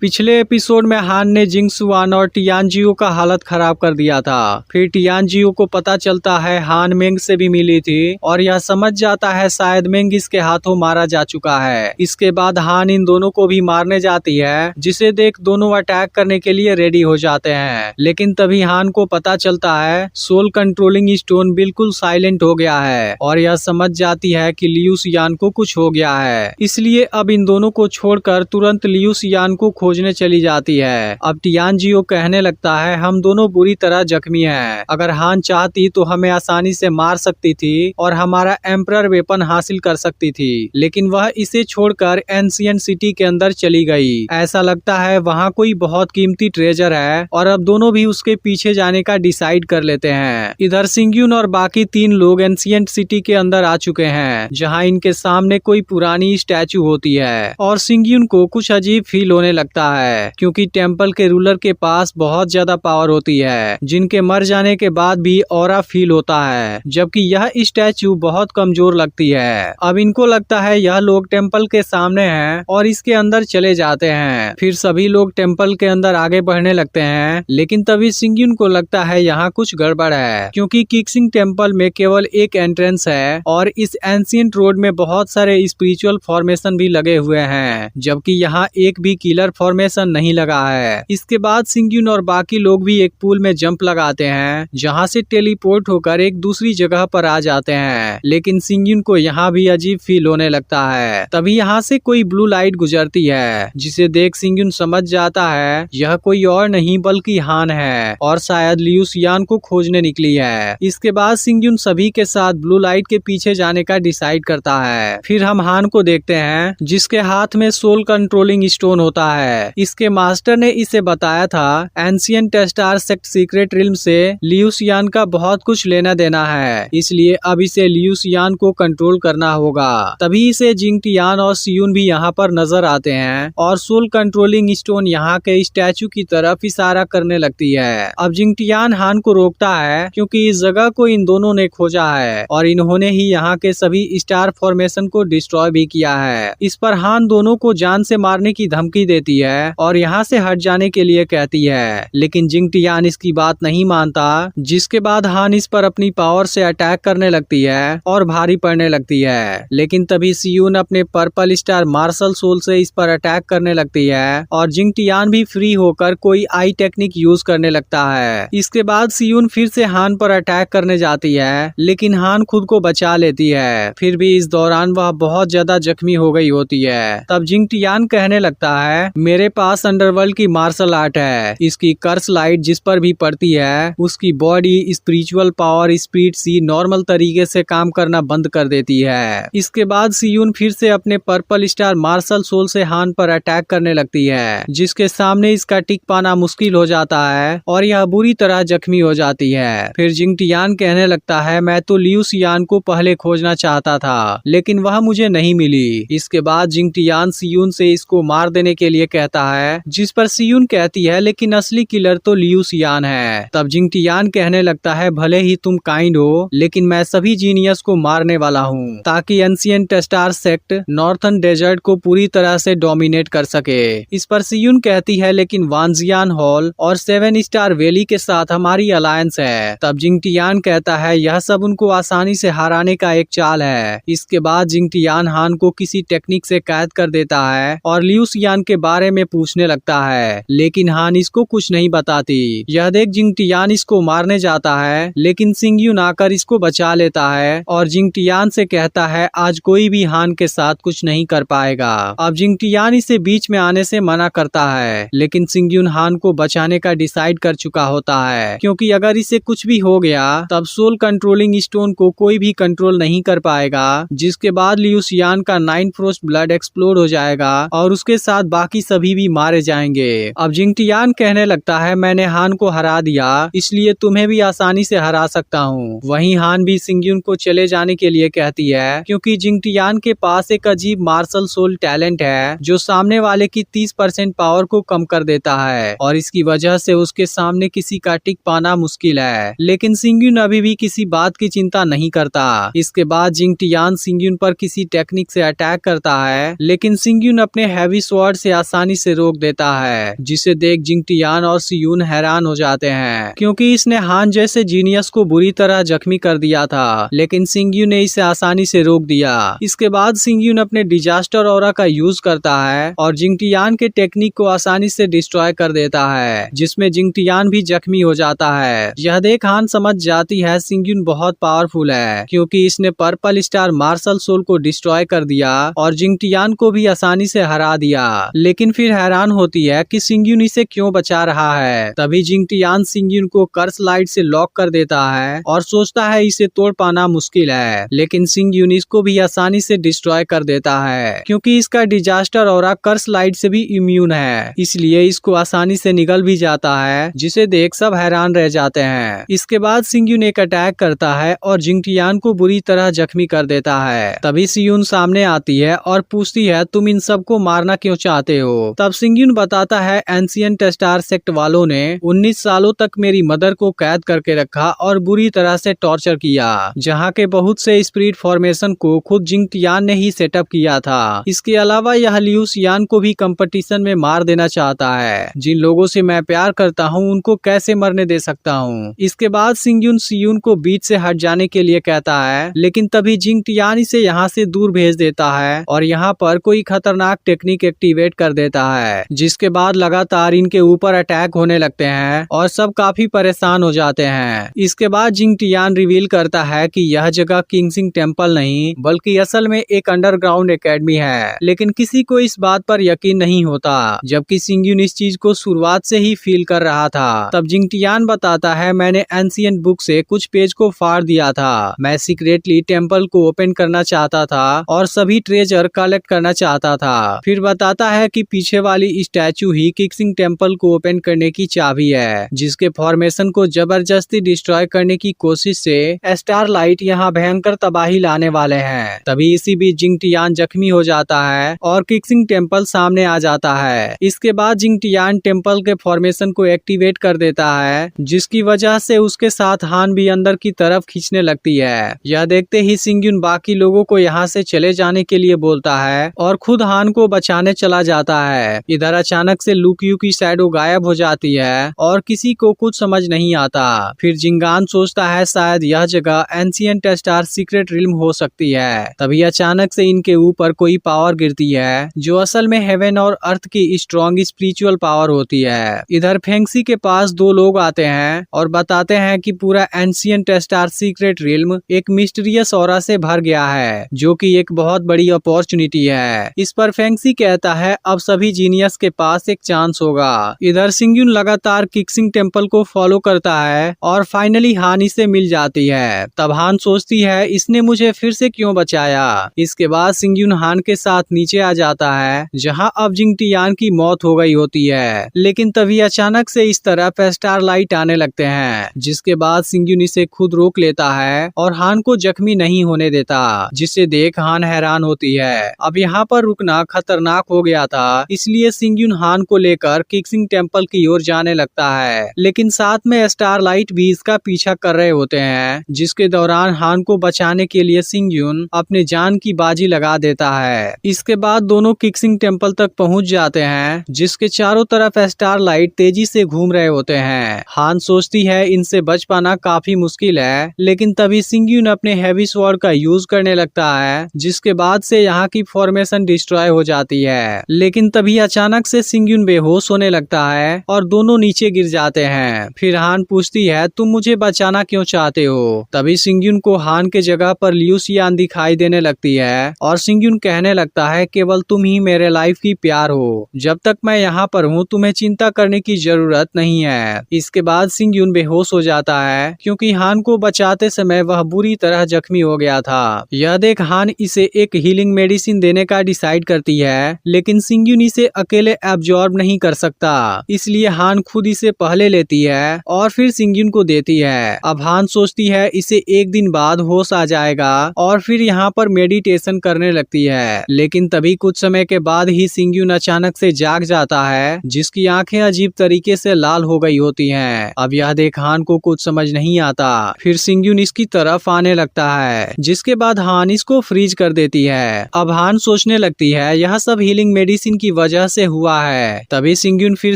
पिछले एपिसोड में हान ने जिंगसुआन और टियानजियो का हालत खराब कर दिया था। फिर टियानजियो को पता चलता है हान मेंग से भी मिली थी और यह समझ जाता है शायद मेंग इसके हाथों मारा जा चुका है। इसके बाद हान इन दोनों को भी मारने जाती है, जिसे देख दोनों अटैक करने के लिए रेडी हो जाते हैं। लेकिन तभी हान को पता चलता है सोल कंट्रोलिंग स्टोन बिल्कुल साइलेंट हो गया है और यह समझ जाती है कि लियू शियान को कुछ हो गया है। इसलिए अब इन दोनों को छोड़कर तुरंत लियू शियान को खोजने चली जाती है। अब टियानजियो कहने लगता है हम दोनों बुरी तरह जख्मी हैं। अगर हान चाहती तो हमें आसानी से मार सकती थी और हमारा एम्परर वेपन हासिल कर सकती थी, लेकिन वह इसे छोड़कर एंशिएंट सिटी के अंदर चली गई। ऐसा लगता है वहाँ कोई बहुत कीमती ट्रेजर है और अब दोनों भी उसके पीछे जाने का डिसाइड कर लेते हैं। इधर सिंग्यून और बाकी 3 लोग एंशिएंट सिटी के अंदर आ चुके हैं, जहाँ इनके सामने कोई पुरानी स्टैचू होती है और सिंग्यून को कुछ अजीब फील होने लगता है, क्योंकि टेम्पल के रूलर के पास बहुत ज्यादा पावर होती है, जिनके मर जाने के बाद भी ऑरा फील होता है, जबकि यह स्टैचू बहुत कमजोर लगती है। अब इनको लगता है यह लोग टेम्पल के सामने हैं और इसके अंदर चले जाते हैं। फिर सभी लोग टेम्पल के अंदर आगे बढ़ने लगते हैं, लेकिन तभी सिंग्यून को लगता है यहाँ कुछ गड़बड़ है, क्योंकि किक्सिंग टेम्पल में केवल एक एंट्रेंस है और इस एंशिएंट रोड में बहुत सारे स्पिरिचुअल फॉर्मेशन भी लगे हुए हैं, जबकि यहाँ एक भी किलर फॉर्मेशन नहीं लगा है। इसके बाद सिंग्यून और बाकी लोग भी एक पूल में जंप लगाते हैं, जहाँ से टेलीपोर्ट होकर एक दूसरी जगह पर आ जाते हैं। लेकिन सिंग्यून को यहाँ भी अजीब फील होने लगता है। तभी यहाँ से कोई ब्लू लाइट गुजरती है, जिसे देख सिंग्यून समझ जाता है यह कोई और नहीं बल्कि हान है और शायद लियू शियान को खोजने निकली है। इसके बाद सिंग्यून सभी के साथ ब्लू लाइट के पीछे जाने का डिसाइड करता है। फिर हम हान को देखते हैं, जिसके हाथ में सोल कंट्रोलिंग स्टोन होता है। इसके मास्टर ने इसे बताया था ancient star sect secret realm से लियू शियान का बहुत कुछ लेना देना है, इसलिए अब इसे लियू शियान को कंट्रोल करना होगा। तभी इसे जिंगटियान और सियून भी यहाँ पर नजर आते हैं और सोल कंट्रोलिंग स्टोन यहाँ के स्टैचू की तरफ इशारा करने लगती है। अब जिंगटियान हान को रोकता है, क्योंकि इस जगह को इन दोनों ने खोजा है और इन्होंने ही यहाँ के सभी स्टार फॉर्मेशन को डिस्ट्रॉय भी किया है। इस पर हान दोनों को जान से मारने की धमकी देती है और यहाँ से हट जाने के लिए कहती है, लेकिन जिंगटियान इसकी बात नहीं मानता, जिसके बाद हान इस पर अपनी पावर से अटैक करने लगती है और भारी पड़ने लगती है। लेकिन तभी सियून अपने पर्पल स्टार मार्शल सोल से इस पर अटैक करने लगती है और जिंगटियान भी फ्री होकर कोई आई टेक्निक यूज करने लगता है। इसके बाद सियून फिर से हान पर अटैक करने जाती है, लेकिन हान खुद को बचा लेती है। फिर भी इस दौरान वह बहुत ज्यादा जख्मी हो गई होती है। तब जिंगटियान कहने लगता है मेरे पास अंडरवर्ल्ड की मार्शल आर्ट है, इसकी कर्स लाइट जिस पर भी पड़ती है उसकी बॉडी स्पिरिचुअल पावर स्पीड सी नॉर्मल तरीके से काम करना बंद कर देती है। इसके बाद सियून फिर से अपने पर्पल स्टार मार्शल सोल से हान पर अटैक करने लगती है, जिसके सामने इसका टिक पाना मुश्किल हो जाता है और यह बुरी तरह जख्मी हो जाती है। फिर जिंगटियान कहने लगता है मैं तो लियू शियान को पहले खोजना चाहता था, लेकिन वह मुझे नहीं मिली। इसके बाद जिंगटियान सियून से इसको मार देने के लिए कहता है, जिस पर सियून कहती है लेकिन असली किलर तो लियू शियान है। तब जिंगटियान कहने लगता है भले ही तुम काइंड हो, लेकिन मैं सभी जीनियस को मारने वाला हूँ, ताकि ancient star sect northern desert को पूरी तरह से डोमिनेट कर सके। इस पर सियून कहती है लेकिन वांजियान हॉल और 7 स्टार वैली के साथ हमारी अलायंस है। तब जिंगटियान कहता है यह सब उनको आसानी से हराने का एक चाल है। इसके बाद जिंगटियान हान को किसी टेक्निक से कैद कर देता है और लियू शियान के बारे में पूछने लगता है, लेकिन हान इसको कुछ नहीं बताती। यह देख जिंगटियान इसको मारने जाता है, लेकिन सिंग्यून आकर इसको बचा लेता है और जिंगटियान से कहता है आज कोई भी हान के साथ कुछ नहीं कर पाएगा। अब जिंगटियान इसे बीच में आने से मना करता है, लेकिन सिंग्यून हान को बचाने का डिसाइड कर चुका होता है, क्योंकि अगर इसे कुछ भी हो गया तब सोल कंट्रोलिंग स्टोन को कोई भी कंट्रोल नहीं कर पाएगा, जिसके बाद लियू शियान का 9 फ्रोस्ट ब्लड एक्सप्लोड हो जाएगा और उसके साथ बाकी सभी भी मारे जाएंगे। अब जिंगटियान कहने लगता है मैंने हान को हरा दिया, इसलिए तुम्हें भी आसानी से हरा सकता हूँ। वहीं हान भी सिंग्यून को चले जाने के लिए कहती है, क्योंकि जिंगटियान के पास एक अजीब मार्शल सोल टैलेंट है जो सामने वाले की 30% पावर को कम कर देता है और इसकी वजह से उसके सामने किसी का टिक पाना मुश्किल है। लेकिन सिंग्यून अभी भी किसी बात की चिंता नहीं करता। इसके बाद जिंगटियान सिंग्यून पर किसी टेक्निक से अटैक करता है, लेकिन सिंग्यून अपने हैवी स्वॉर्ड से आसानी आसानी से रोक देता है, जिसे देख जिंग टियान और सियून हैरान हो जाते हैं क्योंकि इसने हान जैसे जीनियस को बुरी तरह जख्मी कर दिया था, लेकिन सिंगयू ने इसे आसानी से रोक दिया। इसके बाद सिंगयू अपने डिजास्टर ऑरा का यूज करता है और जिंग टियान के टेक्निक को आसानी से डिस्ट्रॉय कर देता है, जिसमें जिंग टियान भी जख्मी हो जाता है। यह देख हान समझ जाती है सिंगयू बहुत पावरफुल है क्योंकि इसने पर्पल स्टार मार्शल सोल को डिस्ट्रॉय कर दिया और जिंग टियान को भी आसानी से हरा दिया। लेकिन फिर हैरान होती है कि सिंगयू इसे क्यों बचा रहा है। तभी जिंग टियान सिंगयू को कर्स लाइट से लॉक कर देता है और सोचता है इसे तोड़ पाना मुश्किल है, लेकिन सिंगयू इसको भी आसानी से डिस्ट्रॉय कर देता है क्योंकि इसका डिजास्टर ऑरा कर्स लाइट से भी इम्यून है, इसलिए इसको आसानी से निगल भी जाता है, जिसे देख सब हैरान रह जाते हैं। इसके बाद सिंगयू एक अटैक करता है और जिंग टियान को बुरी तरह जख्मी कर देता है। तभी सियून सामने आती है और पूछती है तुम इन सबको मारना क्यों चाहते हो। तब सिंगयू बताता है एंशिएंट स्टार सेक्ट वालों ने 19 सालों तक मेरी मदर को कैद करके रखा और बुरी तरह से टॉर्चर किया, जहाँ के बहुत से स्पिरिट फॉर्मेशन को खुद जिंग टियान ने ही सेटअप किया था। इसके अलावा यह लियू सियान को भी कंपटीशन में मार देना चाहता है। जिन लोगों से मैं प्यार करता हूँ उनको कैसे मरने दे सकता हूँ। इसके बाद सिंगयू सियून को बीच से हट जाने के लिए कहता है, लेकिन तभी जिंग टियान इसे यहाँ से दूर भेज देता है और यहाँ पर कोई खतरनाक टेक्निक एक्टिवेट कर देता है, जिसके बाद लगातार इनके ऊपर अटैक होने लगते हैं और सब काफी परेशान हो जाते हैं। इसके बाद जिंग टियान रिवील करता है कि यह जगह किंगसिंग टेम्पल नहीं बल्कि असल में एक अंडरग्राउंड एकेडमी है, लेकिन किसी को इस बात पर यकीन नहीं होता, जबकि सिंगयू इस चीज को शुरुआत से ही फील कर रहा था। तब जिंग टियान बताता है मैंने एंशिएंट बुक से कुछ पेज को फाड़ दिया था, मैं सीक्रेटली टेम्पल को ओपन करना चाहता था और सभी ट्रेजर कलेक्ट करना चाहता था। फिर बताता है कि पीछे वाली स्टैचू ही किंगसिंग टेम्पल को ओपन करने की चाबी है, जिसके फॉर्मेशन को जबरदस्ती डिस्ट्रॉय करने की कोशिश से स्टार लाइट यहाँ भयंकर तबाही लाने वाले हैं। तभी इसी बीच जिंग टियान जख्मी हो जाता है और किंगसिंग टेम्पल सामने आ जाता है। इसके बाद जिंग टियान टेम्पल के फॉर्मेशन को एक्टिवेट कर देता है, जिसकी वजह से उसके साथ हान भी अंदर की तरफ खींचने लगती है। यह देखते ही सिंगयू बाकी लोगों को यहाँ से चले जाने के लिए बोलता है और खुद हान को बचाने चला जाता है। इधर अचानक से लुक्यू की शैडो गायब हो जाती है और किसी को कुछ समझ नहीं आता। फिर जिंगान सोचता है शायद यह जगह एंशिएंट स्टार सीक्रेट रिल्म हो सकती है। तभी अचानक से इनके ऊपर कोई पावर गिरती है जो असल में हेवन और अर्थ की स्ट्रॉन्ग स्पिरिचुअल पावर होती है। इधर फेंगसी के पास दो लोग आते हैं और बताते हैं कि पूरा एंशिएंट स्टार सीक्रेट रिल्म एक मिस्टीरियस ऑरा से भर गया है, जो कि एक बहुत बड़ी अपॉर्चुनिटी है। इस पर फेंगसी कहता है अब सभी जीनियस के पास एक चांस होगा। इधर सिंगयू लगातार किंगसिंग टेम्पल को फॉलो करता है और फाइनली हान से मिल जाती है। तब हान सोचती है इसने मुझे फिर से क्यों बचाया। इसके बाद सिंगयू हान के साथ नीचे आ जाता है, जहां अब जिंग टियान की मौत हो गई होती है। लेकिन तभी अचानक से इस तरफ स्टार लाइट आने लगते हैं, जिसके बाद सिंगयू इसे खुद रोक लेता है और हान को जख्मी नहीं होने देता, जिसे देख हान हैरान होती है। अब यहाँ पर रुकना खतरनाक हो गया था, इसलिए सिंगयू हान को लेकर किंगसिंग टेम्पल की ओर जाने लगता है, लेकिन साथ में स्टार लाइट भी इसका पीछा कर रहे होते हैं, जिसके दौरान हान को बचाने के लिए सिंगयू अपने जान की बाजी लगा देता है। इसके बाद दोनों किंगसिंग टेम्पल तक पहुँच जाते हैं, जिसके चारों तरफ स्टार लाइट तेजी से घूम रहे होते हैं। हान सोचती है इनसे बच पाना काफी मुश्किल है, लेकिन तभी सिंगयू अपने हैवी स्वॉर्ड का यूज करने लगता है, जिसके बाद से यहाँ की फॉर्मेशन डिस्ट्रॉय हो जाती है। लेकिन तभी अचानक से सिंगयू बेहोश होने लगता है और दोनों नीचे गिर जाते हैं। फिर हान पूछती है तुम मुझे बचाना क्यों चाहते हो। तभी सिंगयू को हान के जगह पर लियू सियान दिखाई देने लगती है और सिंगयू कहने लगता है केवल तुम ही मेरे लाइफ की प्यार हो, जब तक मैं यहाँ पर हूँ तुम्हें चिंता करने की जरूरत नहीं है। इसके बाद सिंगयू बेहोश हो जाता है क्योंकि हान को बचाते समय वह बुरी तरह जख्मी हो गया था। यह देख हान इसे एक हीलिंग मेडिसिन देने का डिसाइड करती है, लेकिन सिंगयू इसे अकेले एब्जॉर्ब नहीं कर सकता, इसलिए हान खुद इसे पहले लेती है और फिर सिंगयू को देती है। अब हान सोचती है इसे एक दिन बाद होश आ जाएगा और फिर यहाँ पर मेडिटेशन करने लगती है। लेकिन तभी कुछ समय के बाद ही सिंगयू अचानक से जाग जाता है, जिसकी आंखें अजीब तरीके से लाल हो गई होती हैं। अब यह देख हान को कुछ समझ नहीं आता। फिर सिंगयू इसकी तरफ आने लगता है, जिसके बाद हान इसको फ्रीज कर देती है। अब हान सोचने लगती है यह सब हीलिंग मेडिसिन की वजह से हुआ है। तभी सिंग्यून फिर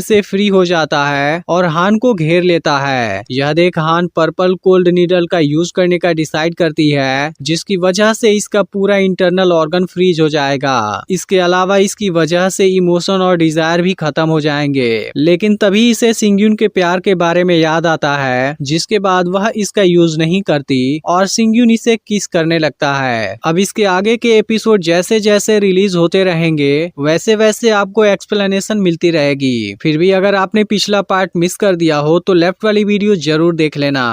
से फ्री हो जाता है और हान को घेर लेता है। यह देख हान पर्पल कोल्ड नीडल का यूज करने का डिसाइड करती है, जिसकी वजह से इसका पूरा इंटरनल ऑर्गन फ्रीज हो जाएगा। इसके अलावा इसकी वजह से इमोशन और डिजायर भी खत्म हो जाएंगे। लेकिन तभी इसे सिंग्यून के प्यार के बारे में याद आता है, जिसके बाद वह इसका यूज नहीं करती और सिंग्यून इसे किस करने लगता है। अब इसके आगे के एपिसोड जैसे जैसे रिलीज होते रहेंगे वैसे वैसे आपको एक्सप्लेनेशन मिलती रहेगी। फिर भी अगर आपने पिछला पार्ट मिस कर दिया हो तो लेफ्ट वाली वीडियो जरूर देख लेना।